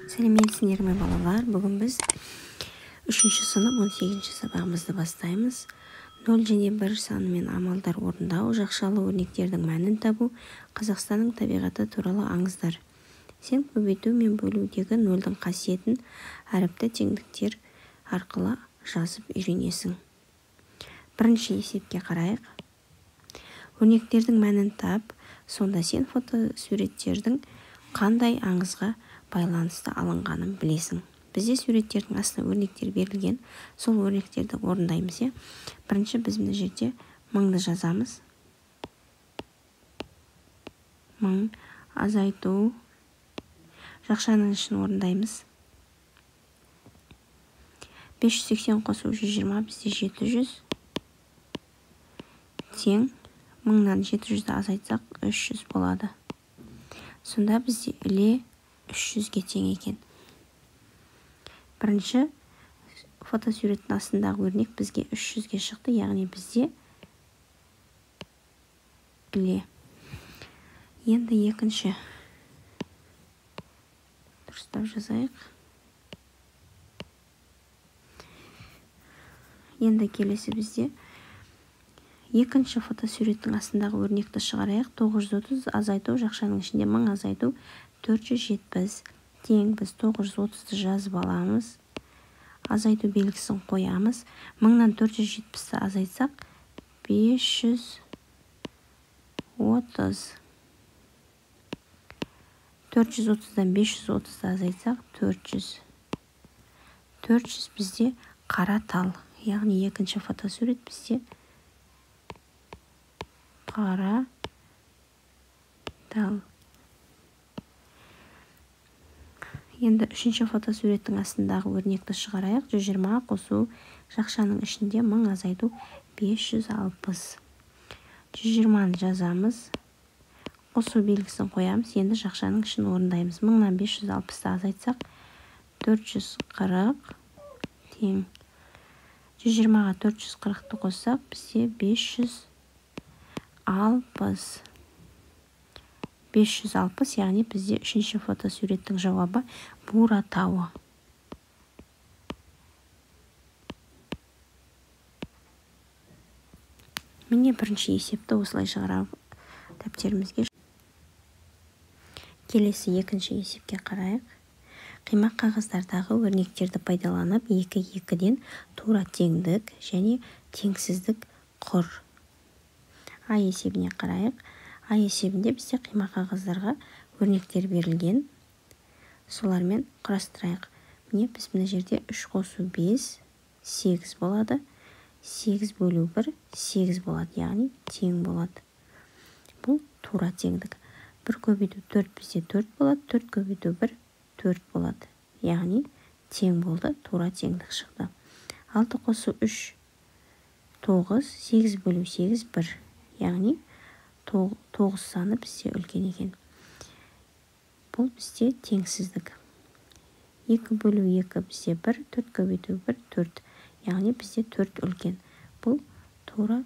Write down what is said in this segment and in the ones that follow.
Сәлеметсіңдер ме балалар? Бүгін біз 3-ші сынып 18-ші сабағымызды бастаймыз. 0 және 1 санымен амалдар орындау, жақшалы өрнектердің мәнін табу, Қазақстанның табиғаты туралы аңыздар. Сен көбейту мен бөлудегі 0-дің қасиетін әріпті теңдіктер арқылы жазып үйренесің. Бірінші есепке қарайық. Өрнектердің мәнін тап, сонда сен фотосуреттердің қандай аңызға байланысты алынғанын білесің. Бізде суреттердің астына өрнектер берілген, сол өрнектерді орындаймыз. Бірінші біз мына жерде мыңды жазамыз. Мың, азайту, жақшаның ішін орындаймыз. 580 қосу 120, бізде 700. Тең, мыңнан 700-ді азайтсақ 300 болады. Сонда бізде іле 300-ге тең екен. Бірінші фотосуреттің астындағы өрнек бізге 300-ге шықты, яғни бізде іле. Енді екінші дұрыстап жазайық. Енді келесі бізде екінші фотосуреттің астындағы өрнекті шығарайық. 930 азайту, жақшаның ішінде 1000 азайту 470. Тең, біз 930-ды жазып аламыз. Азайту белгісін қоямыз. 1000-нан 470-ті азайтсақ 530. 430-дан 530-ды азайтсақ 400. 400 бізде қара тал. Яғни екінші фотосурет бізде қара тал. Енді үшінші фотосуреттің астындағы өрнекті шығарайық. 120 қосу, жақшаның ішінде 1000 азайту 560. 120-ны жазамыз. Қосу белгісін қоямыз. Енді жақшаның ішін орындаймыз. 1000-нан 560-ті азайтсақ 440 тең. 120-ға 440-ты қоссақ бізде 560. 560, яғни бізде үшінші фотосуреттің жауабы Бура тауы. Міне бірінші есепті осылай шығарып дәптерімізге. Келесі екінші есепке қарайық. Қимақ қағаздардағы өрнектерді пайдаланып 2-2-ден тура теңдік және теңсіздік құр. А есебіне қарайық. А есебінде бізде қимақ қағаздарға өрнектер берілген. Солармен құрастырайық. Міне біз мына жерде 3 қосу 5, 8 болады. 8 бөлу 1, 8 болады, яғни тең болады. Бұл тура теңдік. 1 көбейту 4 бізде 4 болады, 4 көбейту 1, 4 болады. Яғни тең болды, тура теңдік шықты. 6 қосу 3, 9, 8 бөлу 8, 1. Яғни 9 саны бізде үлкен екен. Бұл бізде теңсіздік. 2 бөлу 2 бізде 1, 4 көбейту 1, 4. Яғни бізде 4 үлкен. Бұл тура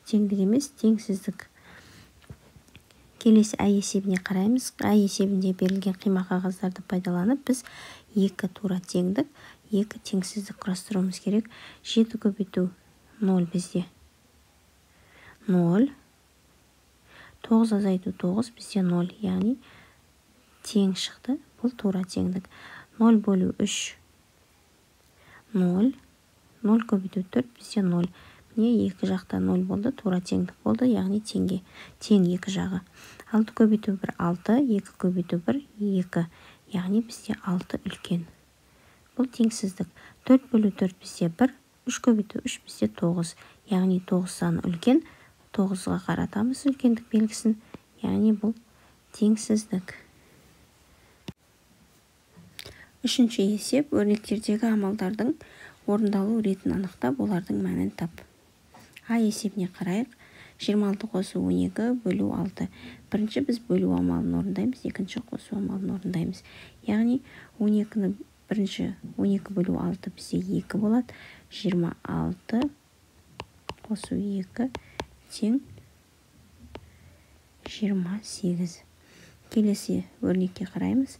теңдік емес, теңсіздік. Келесі А есебіне қараймыз. А есебінде берілген қимақ қағаздарды пайдаланып, біз 2 тура теңдік, 2 теңсіздік құрастыруымыз керек. 7 көбейту 0 бізде 0. 9 азайту 9 бізде 0, яғни тең шықты. Бұл тура теңдік. 0 бөлу 3 0. 0 көбейту 4 бізде 0. Міне екі жақта 0 болды, тура теңдік болды, яғни теңге. Тең екі жағы. 6 көбейту 1 6, 2 көбейту 1 2, яғни бізде 6 үлкен. Бұл теңсіздік. 4 бөлу 4 бізде 1, 3 көбейту 3 бізде 9, яғни 9 саны үлкен. 9-ға қаратамыз үлкендік белгісін, яғни бұл теңсіздік. Үшінші есеп, өрнектердегі амалдардың орындалу ретін анықтап, олардың мәнін тап. А есебіне қарайық. 26 қосу 12 бөлу 6. Бірінші біз бөлу амалын орындаймыз, екінші қосу амалын орындаймыз. Яғни 12-ні бірінші 12 бөлу 6 бізде 2 болады. 26 қосу 2 тең 28. Келесі өрнекке қараймыз.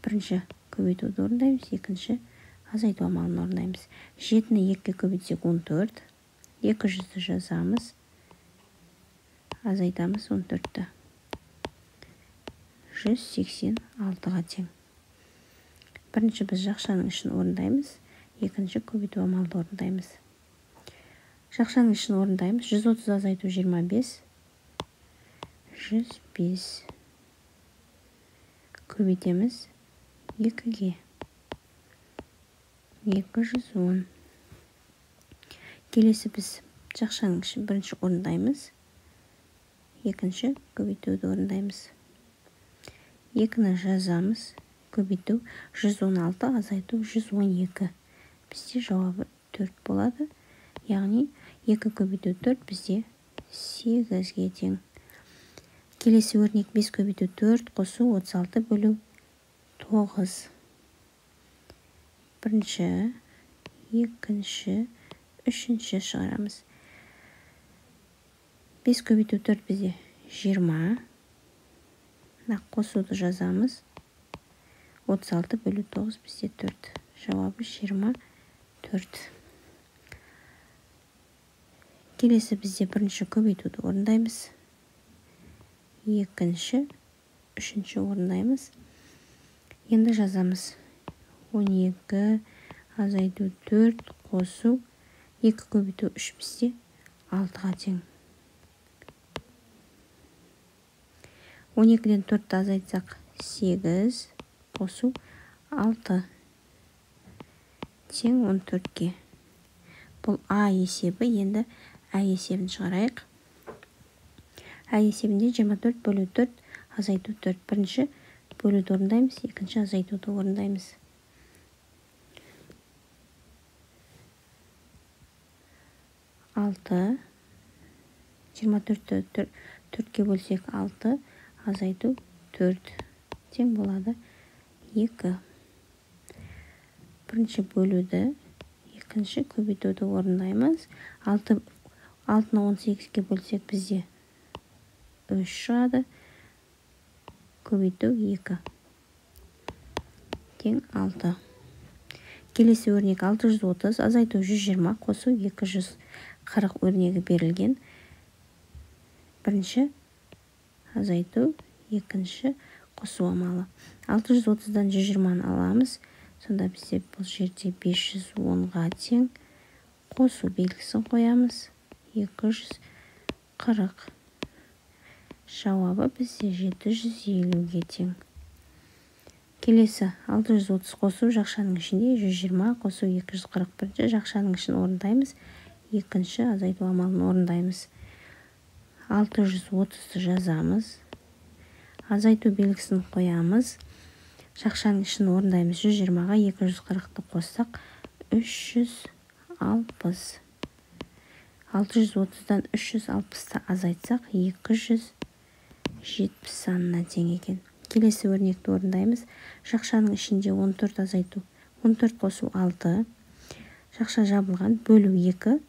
Бірінші көбейтуді орындаймыз, екінші азайту амалын орындаймыз. 7-ні 2-ге көбейтсек 14, 200-ді жазамыз, азайтамыз 14-ті. 186-ға тең. Бірінші біз жақшаның ішін орындаймыз, екінші көбейту амалды орындаймыз. Жақшаның ішін орындаймыз. 130 азайту 25, 105. Көбейтеміз 2-ге, 210. Келесі біз жақшаның ішін бірінші орындаймыз, екінші көбейтуді орындаймыз. 2-ні жазамыз, көбейту 116, азайту 112. Бізде жауабы 4 болады. Яғни 2 көбейту 4 бізде 8-ге тең. Келесі өрнек 5 көбейту 4 қосу 36 бөлу 9. Бірінші, екінші, үшінші шығарамыз. 5 көбейту 4 бізде 20. Қосуды жазамыз. 36 бөлу 9 бізде 4. Жауабы 24. Келесі бізде бірінші көбейтуді орындаймыз. Екінші, үшінші орындаймыз. Енді жазамыз. 12 азайту 4 қосу 2 көбейту 3 бізде 6-ға тең. 12-ден 4-ті азайтсақ 8 қосу 6 тең 14-ге. Бұл А есебі. Енді Ә есебін шығарайық. Ә есебінде 24 бөлу 4 азайту 4. Бірінші бөлуді орындаймыз, екінші азайтуды орындаймыз. 6, 24-ті 4-ке бөлсек 6, азайту 4 тең болады 2. Бірінші бөлуді, екінші көбейтуді орындаймыз. 6-ны 18-ге бөлсек бізде 3 шығады. Көбейту 2 тең 6. Келесі өрнек 630, азайту 120, қосу 240 өрнегі берілген. Бірінші азайту, екінші қосу амалы. 630-дан 120-ны аламыз. Сонда бізде бұл жерде 510-ға тең. Қосу белгісін қоямыз. 240. Жауабы бізде 750-ге тең. Келесі 630 қосу жақшаның ішінде 120 қосу 241. Жақшаның ішін орындаймыз. Екінші азайту амалын орындаймыз. 630-ды жазамыз. Азайту белгісін қоямыз. Жақшаның ішін орындаймыз. 120-ға 240-ды қоссақ 360. 630-дан 360-ты азайтсақ 270 санына тең екен. Келесі өрнекті орындаймыз. Жақшаның ішінде 14 азайту. 14 қосу 6. Жақша жабылған. Бөлу 2.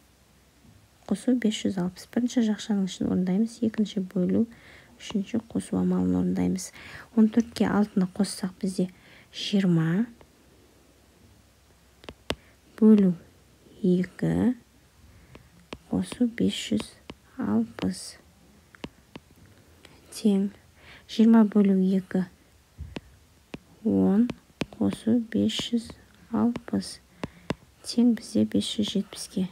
Қосу 560. Бірінші жақшаның ішін орындаймыз. Екінші бөлу. Үшінші қосу амалын орындаймыз. 14-ке 6-ны қоссақ бізде 20. Бөлу 2. Қосу 560. Тең. 20 бөлу 2. 10. Қосу 560. Тең бізде 570-ке.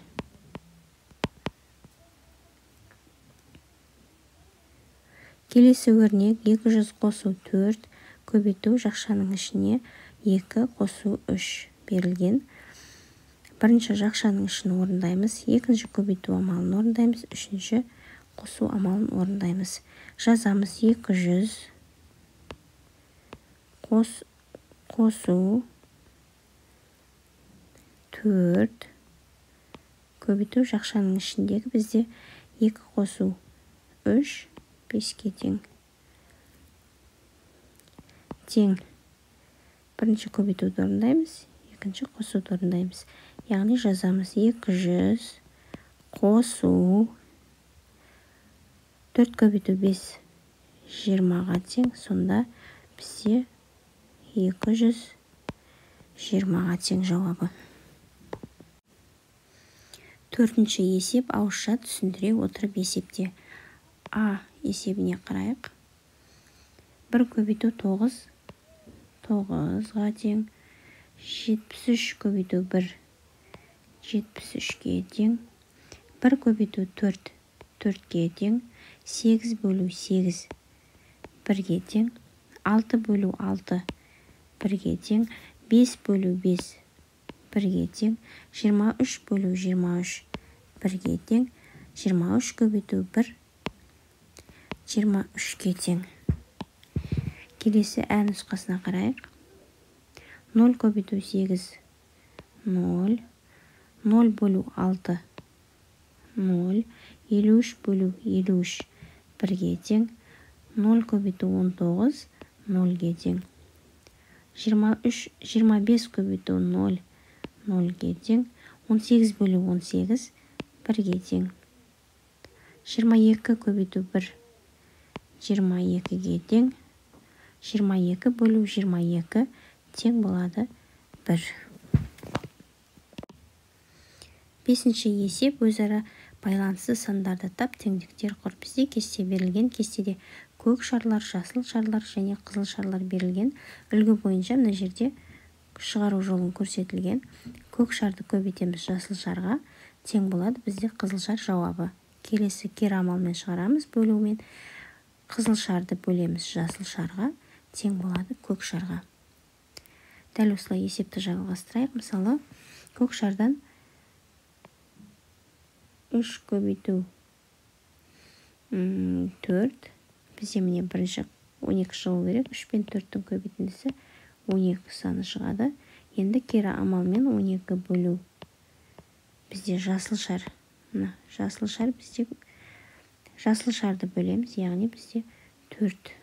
Келесі өрнек 200 қосу 4, көбейту жақшаның ішіне 2 қосу 3 берілген. Бірінші жақшаның ішін орындаймыз, екінші көбейту амалын орындаймыз, үшінші қосу амалын орындаймыз. Жазамыз 200 қосу 4, көбейту жақшаның ішіндегі бізде 2 қосу 3, 5-ке тең. Тең. Бірінші көбейтуді орындаймыз, екінші қосуды орындаймыз. Яғни жазамыз 200 қосу 4 көбейту 5 20-ға тең. Сонда бізде 220 20-ға тең жауабы. Төртінші есеп ауызша түсіндіре отырып есепте. А есебіне қарайық. 1 көбейту 9, 9-ға тең. 73 көбейту 1, 73-ге тең. 1 көбейту 4, 4-ге тең. 8 бөлу 8, 1-ге тең. 6 бөлу 6, 1-ге тең. 5 бөлу 5, 1-ге тең. 23 бөлу 23, 1-ге тең. 23 көбейту 1, 23-ге тең. Келесі ә нұсқасына қарайық. 0 көбейту 8, 0. 0 бөлу 6, 0. 53 бөлу 53, 1-ге тең. 0 көбейту 19, 0-ге тең. 25 көбейту 0, 0-ге тең. 18 бөлу 18, 1-ге тең. 22 көбейту 1, 22-ге тең. 22 бөлу 22 тең болады 1. Бесінші есеп өзара байланысты сандарды тап, теңдіктер құр. Бізде кесте берілген. Кестеде көк шарлар, жасыл шарлар және қызыл шарлар берілген. Үлгі бойынша мына жерде шығару жолын көрсетілген. Көк шарды көбейтеміз жасыл шарға тең болады. Бізде қызыл шар жауабы. Келесі кері амалмен шығарамыз бөлумен. Қызыл шарды бөлеміз жасыл шарға тең болады көк шарға. Дәл осылай есепті жалғастырайық. Мысалы, көк шардан 3 көбейту 4. Бізде міне бірінші 12 шығу керек. 3 пен 4-тің көбейтіндісі 12 саны шығады. Енді кері амалмен 12 бөлу. Бізде жасыл шар. Жасыл шар бізде жасыл шарды бөлеміз. Яғни бізде 4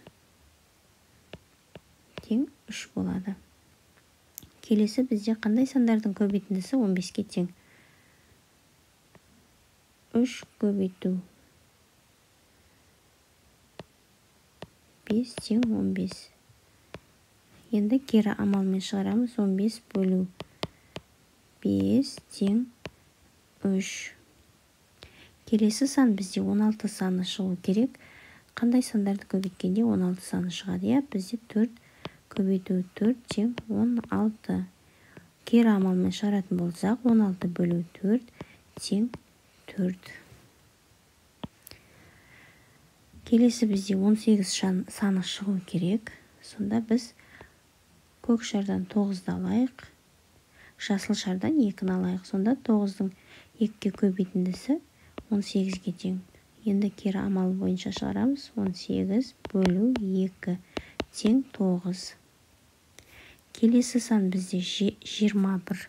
тең 3 болады. Келесі бізде қандай сандардың көбейтіндісі 15-ке тең. 3 көбейту 5 тең 15. Енді кері амалмен шығарамыз. 15 бөлу 5 тең 3. Келесі сан бізде 16 саны шығу керек. Қандай сандарды көбейткенде 16 саны шығады? Бізде 4 көбейту 4 тең 16. Кері амалмен шығаратын болсақ, 16 бөлу 4 тең 4. Келесі бізде 18 саны шығу керек. Сонда біз көк шардан 9-ды алайық. Жасыл шардан 2-ні алайық. Сонда 9-дың 2-ге көбейтіндісі 18-ге тең. Енді кері амал бойынша шығарамыз. 18 бөлу 2 тең 9. Келесі сан бізде 21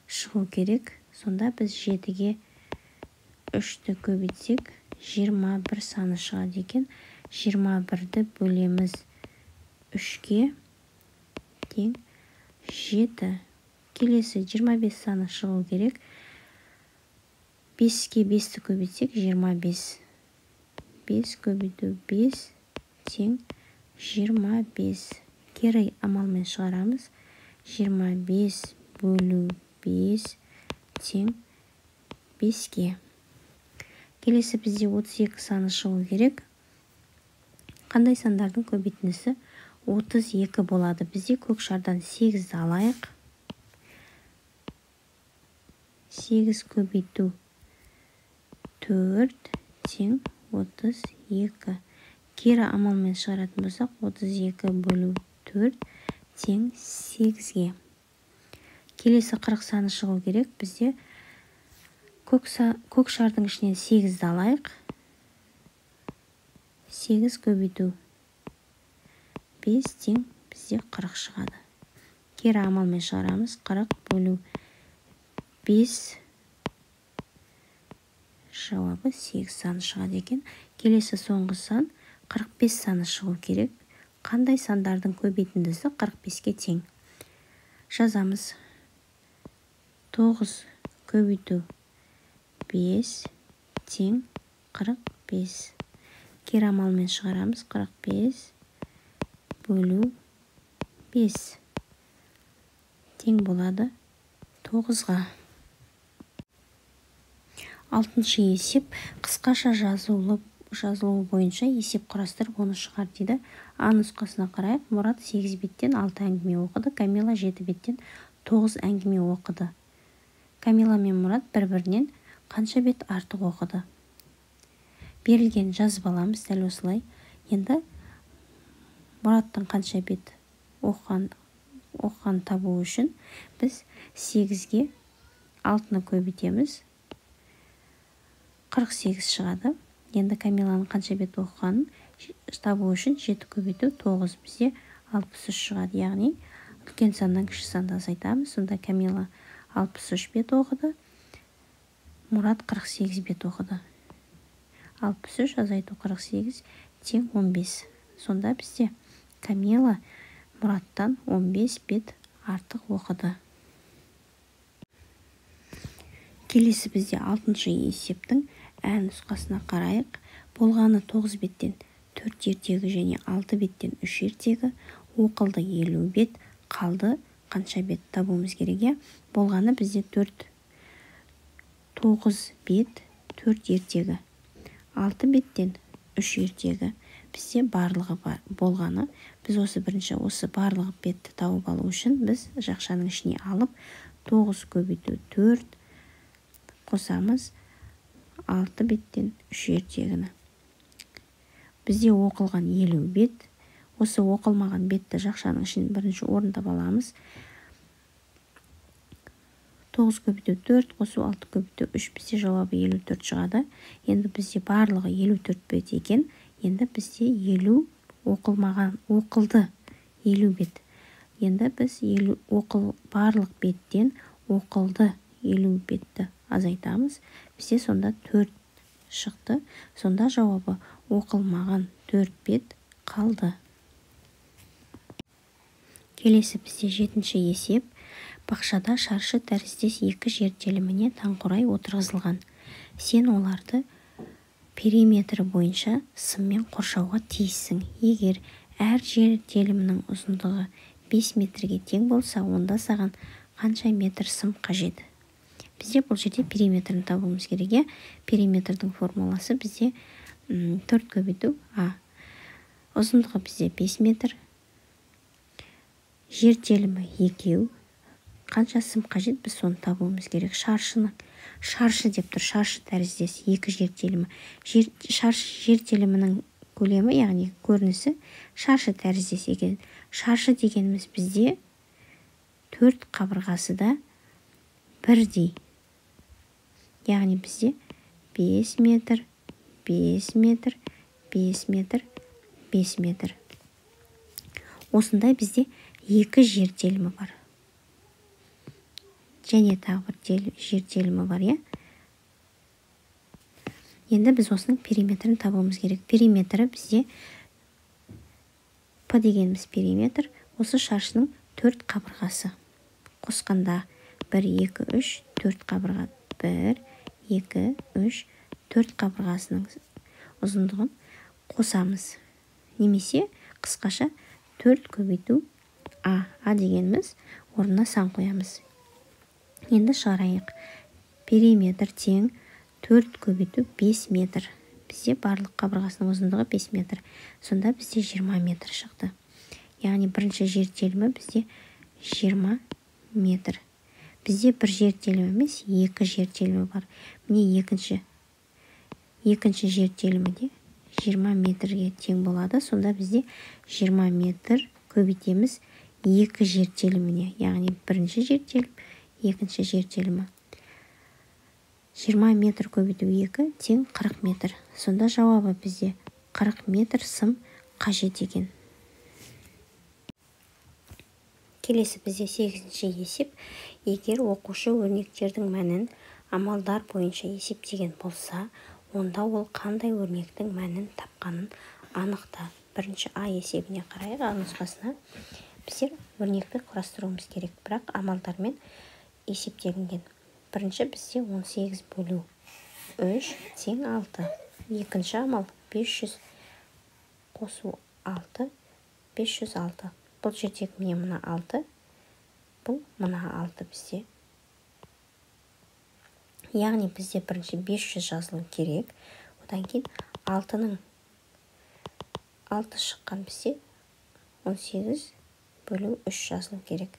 шығу керек. Сонда біз 7-ге 3-ті көбейтсек 21 саны шығады екен. 21-ді бөлеміз 3-ге тең 7. Келесі 25 саны шығу керек. 5-ке 5-ті көбейтсек 25. 5 көбейту 5 тең 25. Кері амалмен шығарамыз. 25 бөлу 5 тең 5-ке. Келесі бізде 32 саны шығу керек. Қандай сандардың көбейтіндісі 32 болады? Бізде көк шардан 8-ді алайық. 8 көбейту 4 тең 32. Кері амалмен шығаратын болсақ, 32 бөлу 4 тең 8-ге. Келесі 40 саны шығу керек. Бізде көк шардың ішінен 8-ді алайық. 8 көбейту 5 тең бізде 40 шығады. Кері амалмен шығарамыз. 40 бөлу 5 жауабы 8 саны шығады екен. Келесі соңғы сан 45 саны шығу керек. Қандай сандардың көбейтіндісі 45-ке тең? Жазамыз. 9 көбейту 5 тең 45. Кері амалмен шығарамыз. 45 бөлу 5 тең болады 9-ға. Алтыншы есеп қысқаша жазылуы бойынша есеп құрастырып оны шығар дейді. А нұсқасына қарайық. Мұрат 8 беттен 6 әңгіме оқыды. Камила 7 беттен 9 әңгіме оқыды. Камила мен Мұрат бір-бірінен қанша бет артық оқыды? Берілген жазып аламыз дәл осылай. Енді Мұраттың қанша бет оқыған табу үшін біз 8-ге 6-ны көбейтеміз. 48 шығады. Енді Камиланың қанша бет оқығанын табу үшін 7 көбейту 9 бізде 63 шығады. Яғни үлкен саннан кіші санды азайтамыз. Сонда Камила 63 бет оқыды. Мұрат 48 бет оқыды. 63 азайту 48 тең 15. Сонда бізде Камила Мұраттан 15 бет артық оқыды. Келесі бізде 6-шы есептің ә нұсқасына қарайық. Болғаны 9 беттен 4 ертегі және 6 беттен 3 ертегі. Оқылды 50 бет, қалды қанша бет табуымыз керек? Болғаны бізде 9 бет 4 ертегі. 6 беттен 3 ертегі. Бізде барлығы бар. Болғаны біз осы барлығы бетті тауып алу үшін біз жақшаның ішіне алып 9 көбейту 4 қосамыз 6 беттен 3 ертегіні. Бізде оқылған 50 бет. Осы оқылмаған бетті жақшаның ішін бірінші орында аламыз. 9 көбейту 4 қосу 6 көбейту 3 бізде жауабы 54 шығады. Енді бізде барлығы 54 бет екен. Енді бізде 50 оқылды 50 бет. Енді біз барлық беттен оқылды 50 бетті азайтамыз. Бізде сонда 4 шықты. Сонда жауабы оқылмаған 4 бет қалды. Келесі бізде 7-ші есеп. Бақшада шаршы тәріздес 2 жер теліміне таңқурай отырғызылған. Сен оларды периметрі бойынша сыммен қоршауға тиіссің. Егер әр жер телімінің ұзындығы 5 метрге тең болса, онда саған қанша метр сым қажет? Бізде бұл жерде периметрін табуымыз керек. Периметрдің формуласы бізде 4 көбейту А. Ұзындығы бізде 5 метр. Жер телімі 2. Қанша сым қажет? Біз соны табуымыз керек. Шаршы деп тұр. Шаршы тәріздес 2 жер телімі. Жер телімінің көлемі, яғни көрінісі шаршы тәріздес екен. Шаршы дегеніміз бізде 4 қабырғасы да бірдей. Яғни бізде 5 метр, 5 метр, 5 метр, 5 метр. Осындай бізде 2 жер телімі бар. Және тағы бір жер телімі бар, Енді біз осының периметрін табуымыз керек. Периметрі бізде П дегеніміз периметр. Осы шаршының 4 қабырғасы. Қосқанда 1, 2, 3, 4 қабырға. 1, 2, 3, 4 қабырғасының ұзындығын қосамыз. Немесе қысқаша 4 көбейту А. А дегеніміз орнына сан қоямыз. Енді шығарайық. Периметр тең 4 көбейту 5 метр. Бізде барлық қабырғасының ұзындығы 5 метр. Сонда бізде 20 метр шықты. Яғни бірінші жер телімі бізде 20 метр. Бізде бір жер телімі емес, 2 жер телімі бар. Міне екінші жер телімі де 20 метрге тең болады. Сонда бізде 20 метр көбейтеміз 2 жер теліміне. Яғни бірінші жер телім, екінші жер телімі. 20 метр көбейту 2 тең 40 метр. Сонда жауабы бізде 40 метр сым қажет екен. Келесі бізде 8-ші есеп. Егер оқушы өрнектердің мәнін амалдар бойынша есептеген болса, онда ол қандай өрнектің мәнін тапқанын анықта. Бірінші А есебіне қарайық. А нұсқасына біздер өрнекті құрастыруымыз керек, бірақ амалдармен есептелінген. Бірінші бізде 18 бөлу 3 тең 6. Екінші амал 500 қосу 6, 506. Бұл жердегі міне мына 6, бұл мына 6 бізде. Яғни бізде бірінші 500 жазылу керек. Одан кейін 6-ның 6 шыққан бізде 18 бөлу 3 жазылу керек.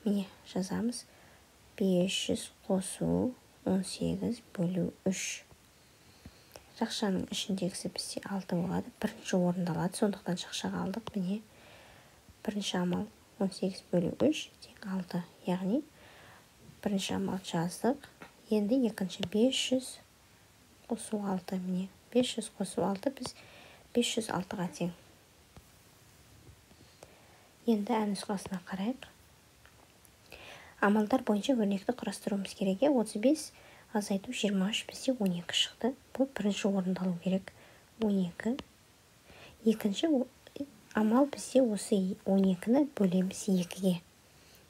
Міне жазамыз. 500 қосу 18 бөлу 3. Жақшаның ішіндегісі бізде 6 болады. Бірінші орындалады. Сондықтан жақшаға алдық. Міне бірінші амал 18 бөлу 3 тең 6. Яғни бірінші амал жаздық. Енді екінші 500 қосу 6. Міне 500 қосу 6 біз 506-ға тең. Енді әнұсқасына қарайық. Амалдар бойынша өрнекті құрастыруымыз керек. 35 азайту 23 бізде 12 шықты. Бұл бірінші орындалу керек. 12. Екінші амал бізде осы 12-ні бөлеміз 2-ге.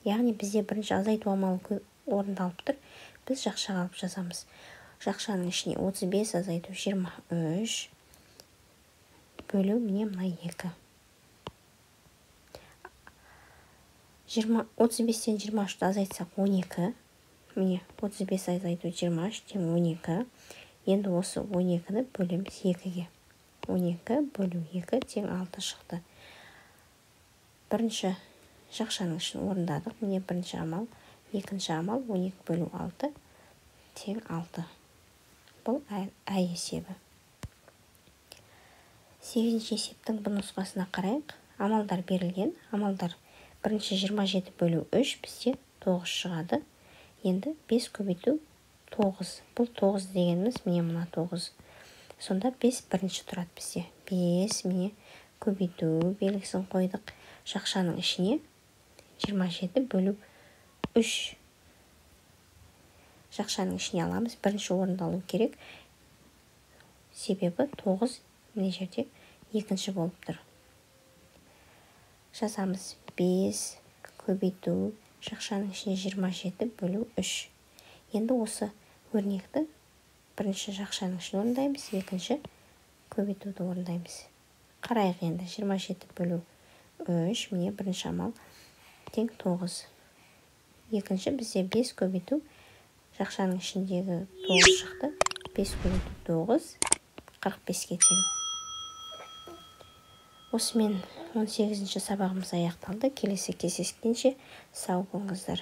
Яғни бізде бірінші азайту амалы орындалып тұр. Біз жақшаға алып жазамыз. Жақшаның ішіне 35 азайту 23 бөлу міне мына 2. 35-тен 23-ті азайтсақ 12. Міне 35 азайту 23 тең 12. Енді осы 12-ні бөлеміз 2-ге. 12 бөлу 2 тең 6 шықты. Бірінші жақшаның ішін орындадық. Міне бірінші амал. Екінші амал 12 бөлу 6 тең 6. Бұл А есебі. 8-ші есептің бұл нұсқасына қарайық. Амалдар берілген. Амалдар бірінші 27 бөлу 3 бізде 9 шығады. Енді 5 көбейту 9. Бұл 9 дегеніміз міне мына 9. Сонда 5 бірінші тұрады бізде. 5 міне көбейту белгісін қойдық. Жақшаның ішіне 27 бөлу 3. Жақшаның ішіне аламыз. Бірінші орындалу керек. Себебі 9 міне жерде екінші болып тұр. Жазамыз. 5 көбейту жақшаның ішіне 27 бөлу 3. Енді осы өрнекті бірінші жақшаның ішіне орындаймыз. Екінші көбейтуді орындаймыз. Қарайық енді. 27 бөлу 3 міне бірінші амал тең 9. Екінші бізде 5 көбейту жақшаның ішіндегі 9 шықты. 5 көбейту 9 45-ке тең. Осымен 18-ші сабағымыз аяқталды. Келесі кездескенше сау болыңыздар.